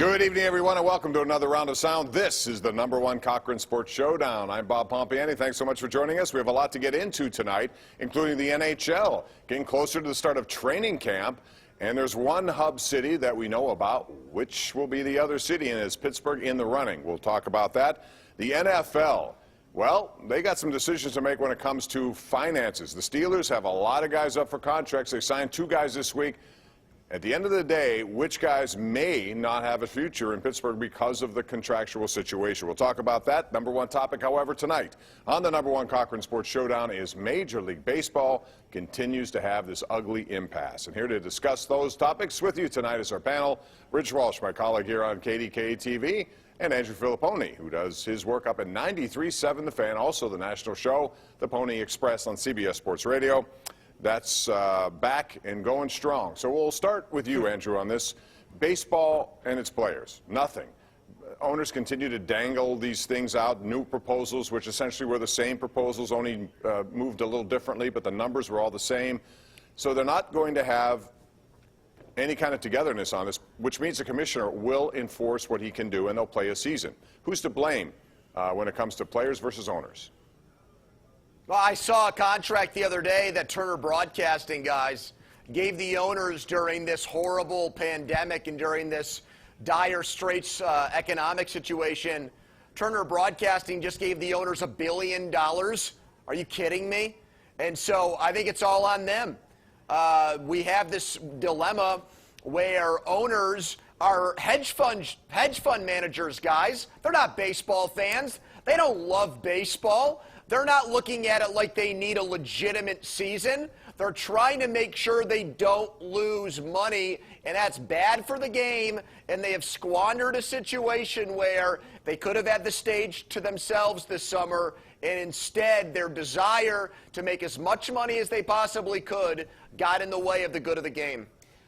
Good evening, everyone, and welcome to another round of sound. This is the #1 Cochran Sports Showdown. I'm Bob Pompeani. Thanks so much for joining us. We have a lot to get into tonight, including the NHL, getting closer to the start of training camp. And there's one hub city that we know about. Which will be the other city, and is Pittsburgh in the running? We'll talk about that. The NFL, well, they got some decisions to make when it comes to finances. The Steelers have a lot of guys up for contracts. They signed 2 guys this week. At the end of the day, which guys may not have a future in Pittsburgh because of the contractual situation? We'll talk about that. #1 topic, however, tonight on the #1 Cochran Sports Showdown is Major League Baseball continues to have this ugly impasse. And here to discuss those topics with you tonight is our panel, Rich Walsh, my colleague here on KDKA-TV, and Andrew Fillipponi, who does his work up at 93.7 The Fan, also the national show, The Pony Express on CBS Sports Radio. That's back and going strong. So we'll start with you, Andrew, on this. Baseball and its players, nothing. Owners continue to dangle these things out, new proposals, which essentially were the same proposals, only moved a little differently, but the numbers were all the same. So they're not going to have any kind of togetherness on this, which means the commissioner will enforce what he can do, and they'll play a season. Who's to blame when it comes to players versus owners? Well, I saw a contract the other day that Turner Broadcasting guys gave the owners during this horrible pandemic and during this dire straits economic situation. Turner Broadcasting just gave the owners $1 billion. Are you kidding me? And so I think it's all on them. We have this dilemma where owners are hedge fund managers, guys. They're not baseball fans. They don't love baseball. They're not looking at it like they need a legitimate season. They're trying to make sure they don't lose money, and that's bad for the game, and they have squandered a situation where they could have had the stage to themselves this summer, and instead their desire to make as much money as they possibly could got in the way of the good of the game.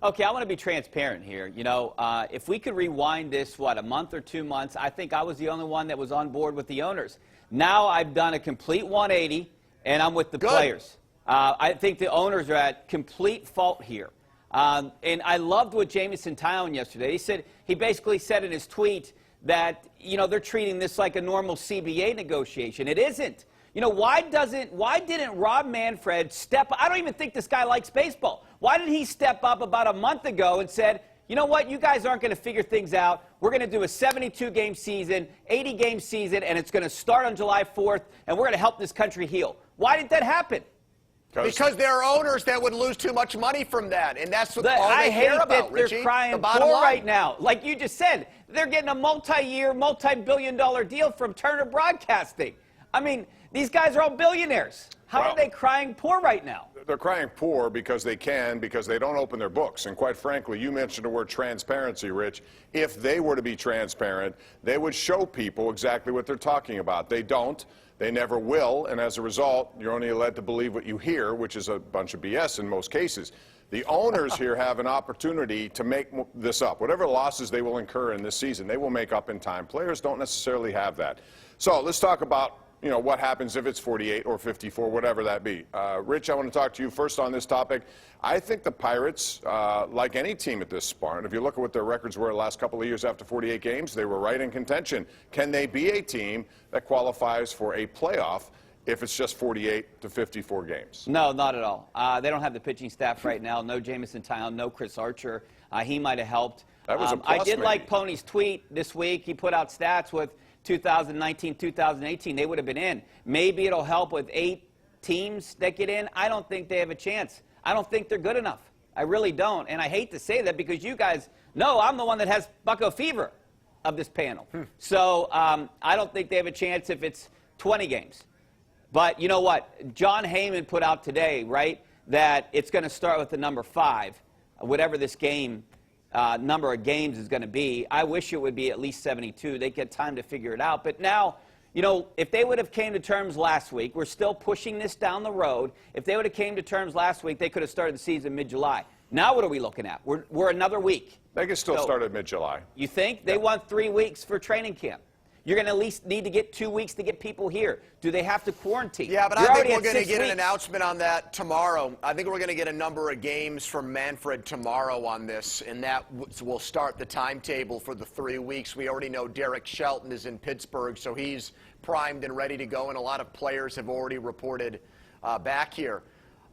Okay, I want to be transparent here. You know, if we could rewind this, a month or 2 months, I think I was the only one that was on board with the owners. Now I've done a complete 180, and I'm with the players. I think the owners are at complete fault here. And I loved what Jameson Tyown yesterday. He basically said in his tweet that, you know, they're treating this like a normal CBA negotiation. It isn't. You know, why didn't Rob Manfred step up? I don't even think this guy likes baseball. Why did he step up about a month ago and said, you know what, you guys aren't going to figure things out. We're going to do a 72-game season, 80-game season, and it's going to start on July 4th, and we're going to help this country heal. Why did that happen? Because there are owners that would lose too much money from that, and that's what all they care about, I hate that they're crying poor right now. Like you just said, they're getting a multi-year, multi-billion-dollar deal from Turner Broadcasting. I mean, these guys are all billionaires. How are they crying poor right now? They're crying poor because they don't open their books. And quite frankly, you mentioned the word transparency, Rich. If they were to be transparent, they would show people exactly what they're talking about. They don't. They never will. And as a result, you're only led to believe what you hear, which is a bunch of BS in most cases. The owners here have an opportunity to make this up. Whatever losses they will incur in this season, they will make up in time. Players don't necessarily have that. So let's talk about, you know, what happens if it's 48 or 54, whatever that be. Rich, I want to talk to you first on this topic. I think the Pirates, like any team at this point, if you look at what their records were the last couple of years after 48 games, they were right in contention. Can they be a team that qualifies for a playoff if it's just 48 to 54 games? No, not at all. They don't have the pitching staff right now. No Jameson Tyown, no Chris Archer. He might have helped. That was a plus, I did maybe. like Pony's tweet this week. He put out stats with 2019, 2018, they would have been in. Maybe it'll help with 8 teams that get in. I don't think they have a chance. I don't think they're good enough. I really don't. And I hate to say that because you guys know I'm the one that has Bucko fever of this panel. So I don't think they have a chance if it's 20 games. But you know what? John Heyman put out today, right, that it's going to start with the number 5, whatever this game number of games is going to be. I wish it would be at least 72. They get time to figure it out. But now, you know, if they would have came to terms last week, we're still pushing this down the road. If they would have came to terms last week, they could have started the season mid-July. Now what are we looking at? We're another week. They can still start at mid-July. You think? They want 3 weeks for training camp. You're going to at least need to get 2 weeks to get people here. Do they have to quarantine? Yeah, but You're I think already we're at going to 6 get an weeks. announcement on that tomorrow. I think we're going to get a number of games from Manfred tomorrow on this, and that will start the timetable for the 3 weeks. We already know Derek Shelton is in Pittsburgh, so he's primed and ready to go, and a lot of players have already reported back here.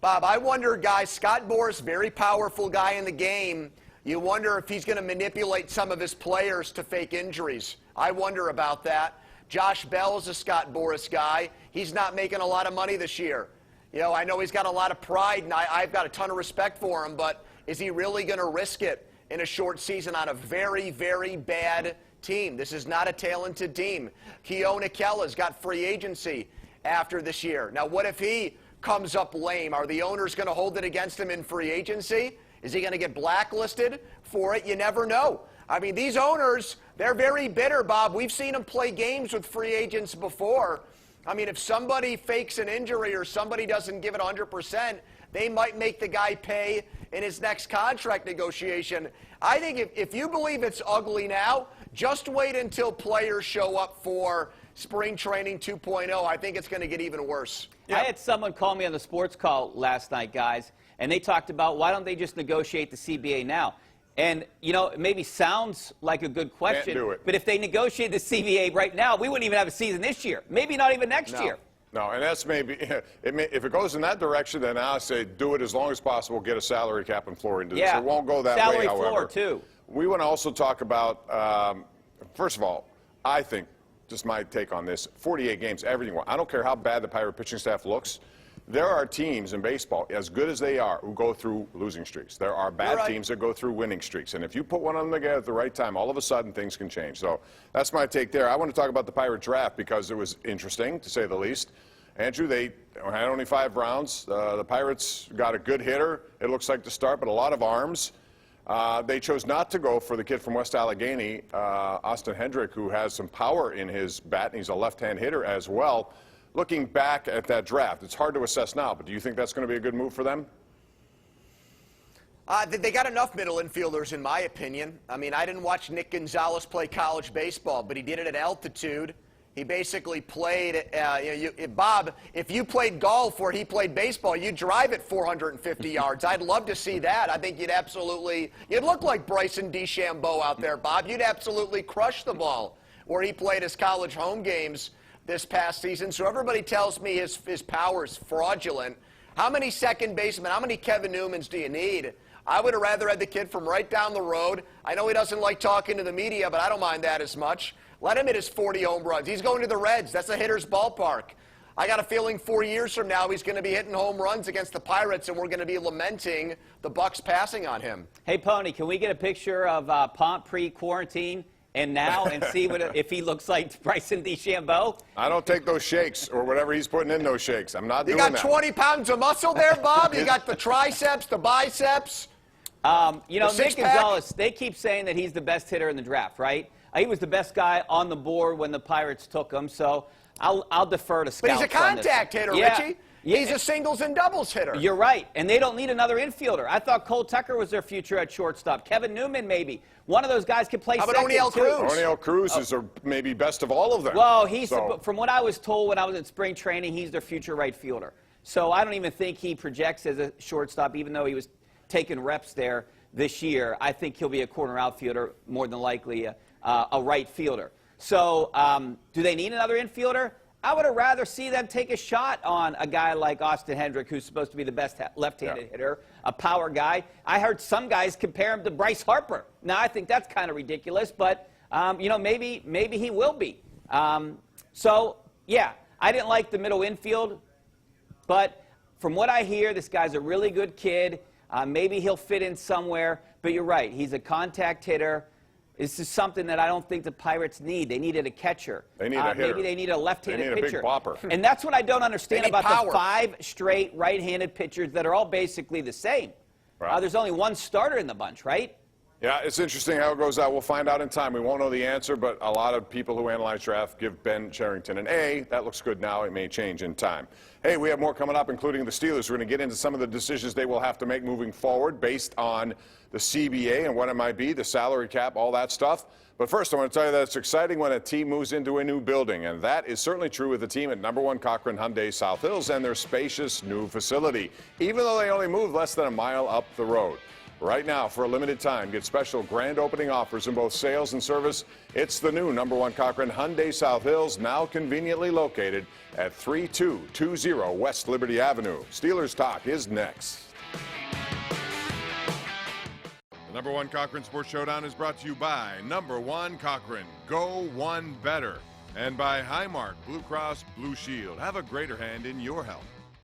Bob, I wonder, guys, Scott Boras, very powerful guy in the game. You wonder if he's going to manipulate some of his players to fake injuries. I wonder about that. Josh Bell is a Scott Boras guy. He's not making a lot of money this year. You know, I know he's got a lot of pride, and I've got a ton of respect for him, but is he really going to risk it in a short season on a very, very bad team? This is not a talented team. Keona Kella's got free agency after this year. Now, what if he comes up lame? Are the owners going to hold it against him in free agency? Is he going to get blacklisted for it? You never know. I mean, these owners, they're very bitter, Bob. We've seen them play games with free agents before. I mean, if somebody fakes an injury or somebody doesn't give it 100%, they might make the guy pay in his next contract negotiation. I think if you believe it's ugly now, just wait until players show up for spring training 2.0. I think it's going to get even worse. I had someone call me on the sports call last night, guys, and they talked about why don't they just negotiate the CBA now? And, you know, it maybe sounds like a good question, Can't do it. but if they negotiate the CBA right now, we wouldn't even have a season this year. Maybe not even next year. No, and that's maybe, if it goes in that direction, then I say do it as long as possible, get a salary cap and floor into this. Yeah. It won't go that Salary way, however. floor, too. We want to also talk about, first of all, I think, just my take on this, 48 games, everything. I don't care how bad the Pirate pitching staff looks. There are teams in baseball, as good as they are, who go through losing streaks. There are bad teams that go through winning streaks. And if you put one of them together at the right time, all of a sudden things can change. So that's my take there. I want to talk about the Pirate draft because it was interesting, to say the least. Andrew, they had only 5 rounds. The Pirates got a good hitter, it looks like, to start, but a lot of arms. They chose not to go for the kid from West Allegheny, Austin Hendrick, who has some power in his bat, and he's a left-hand hitter as well. Looking back at that draft, it's hard to assess now, but do you think that's going to be a good move for them? They got enough middle infielders, in my opinion. I mean, I didn't watch Nick Gonzalez play college baseball, but he did it at altitude. He basically played, Bob, if you played golf or he played baseball, you'd drive it 450 yards. I'd love to see that. I think you'd look like Bryson DeChambeau out there, Bob. You'd absolutely crush the ball where he played his college home games this past season. So everybody tells me his power is fraudulent. How many second basemen, how many Kevin Newmans do you need? I would have rather had the kid from right down the road. I know he doesn't like talking to the media, but I don't mind that as much. Let him hit his 40 home runs. He's going to the Reds. That's a hitter's ballpark. I got a feeling 4 years from now he's going to be hitting home runs against the Pirates, and we're going to be lamenting the Bucks passing on him. Hey, Pony, can we get a picture of Pomp pre-quarantine and now and see if he looks like Bryson DeChambeau? I don't take those shakes or whatever he's putting in those shakes. I'm not doing that. You got 20 pounds of muscle there, Bob? You got the triceps, the biceps? You know, Nick Gonzalez, they keep saying that he's the best hitter in the draft, right? He was the best guy on the board when the Pirates took him, so I'll defer to scouts. But he's a contact hitter, Richie. Yeah. He's a singles and doubles hitter. You're right, and they don't need another infielder. I thought Cole Tucker was their future at shortstop. Kevin Newman, maybe. One of those guys could play second, O'Neal too. Cruz? O'Neal Cruz is maybe best of all of them. Well, from what I was told when I was at spring training, he's their future right fielder. So I don't even think he projects as a shortstop, even though he was taking reps there this year. I think he'll be a corner outfielder, more than likely a right fielder. So do they need another infielder? I would have rather see them take a shot on a guy like Austin Hendrick, who's supposed to be the best left-handed hitter, a power guy. I heard some guys compare him to Bryce Harper. Now, I think that's kind of ridiculous, but, you know, maybe he will be. So, yeah, I didn't like the middle infield, but from what I hear, this guy's a really good kid. Maybe he'll fit in somewhere, but you're right. He's a contact hitter. This is something that I don't think the Pirates need. They needed a catcher. They need a hitter. Maybe they need a left-handed pitcher. They need a big bopper. And that's what I don't understand about power. the 5 straight right-handed pitchers that are all basically the same. Right. There's only one starter in the bunch, right? Yeah, it's interesting how it goes out. We'll find out in time. We won't know the answer, but a lot of people who analyze draft give Ben Cherington an A. That looks good now. It may change in time. Hey, we have more coming up, including the Steelers. We're going to get into some of the decisions they will have to make moving forward based on the CBA and what it might be, the salary cap, all that stuff. But first, I want to tell you that it's exciting when a team moves into a new building, and that is certainly true with the team at #1 Cochran Hyundai South Hills and their spacious new facility, even though they only moved less than a mile up the road. Right now, for a limited time, get special grand opening offers in both sales and service. It's the new #1 Cochran Hyundai South Hills, now conveniently located at 3220 West Liberty Avenue. Steelers Talk is next. The #1 Cochran Sports Showdown is brought to you by #1 Cochran, go one better, and by Highmark Blue Cross Blue Shield. Have a greater hand in your health.